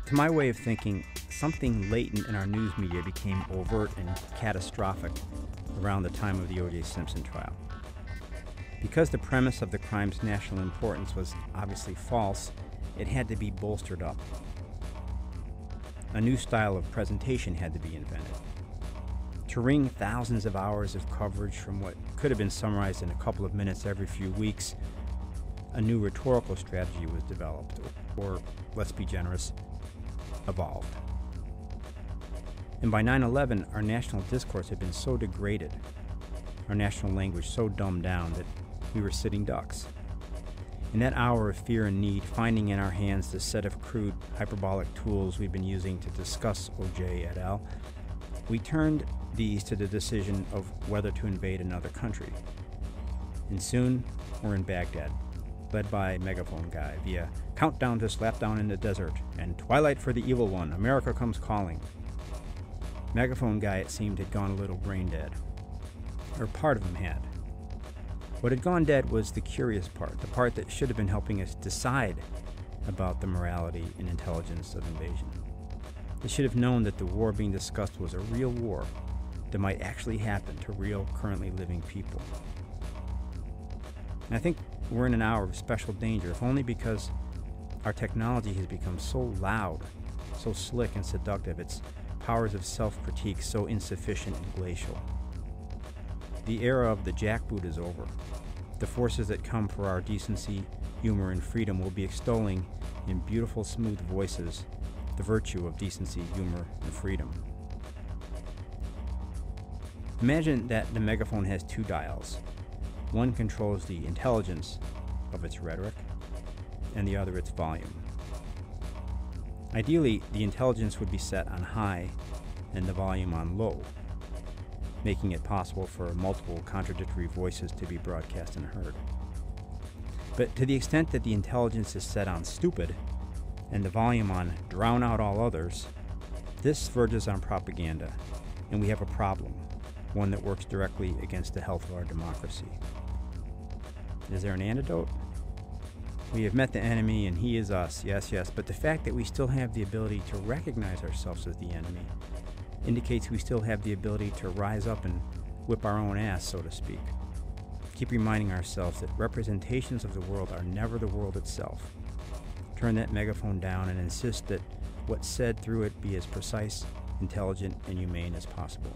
To my way of thinking, something latent in our news media became overt and catastrophic around the time of the O.J. Simpson trial. Because the premise of the crime's national importance was obviously false, it had to be bolstered up. A new style of presentation had to be invented. To wring thousands of hours of coverage from what could have been summarized in a couple of minutes every few weeks, a new rhetorical strategy was developed, or, let's be generous, evolved. And by 9/11, our national discourse had been so degraded, our national language so dumbed down, that we were sitting ducks. In that hour of fear and need, finding in our hands the set of crude, hyperbolic tools we've been using to discuss O.J. et al., we turned these to the decision of whether to invade another country. And soon, we're in Baghdad, led by Megaphone Guy, via Countdown to Slapdown in the Desert and Twilight for the Evil One, America Comes Calling. Megaphone Guy, it seemed, had gone a little brain dead. Or part of him had. What had gone dead was the curious part, the part that should have been helping us decide about the morality and intelligence of invasion. It should have known that the war being discussed was a real war that might actually happen to real, currently living people. And I think we're in an hour of special danger, if only because our technology has become so loud, so slick and seductive, its powers of self-critique so insufficient and glacial. The era of the jackboot is over. The forces that come for our decency, humor, and freedom will be extolling in beautiful, smooth voices the virtue of decency, humor, and freedom. Imagine that the megaphone has two dials. One controls the intelligence of its rhetoric, and the other its volume. Ideally, the intelligence would be set on high and the volume on low, making it possible for multiple contradictory voices to be broadcast and heard. But to the extent that the intelligence is set on stupid and the volume on drown out all others, this verges on propaganda, and we have a problem, one that works directly against the health of our democracy. Is there an antidote? We have met the enemy and he is us, yes, but the fact that we still have the ability to recognize ourselves as the enemy indicates we still have the ability to rise up and whip our own ass, so to speak. Keep reminding ourselves that representations of the world are never the world itself. Turn that megaphone down and insist that what's said through it be as precise, intelligent, and humane as possible.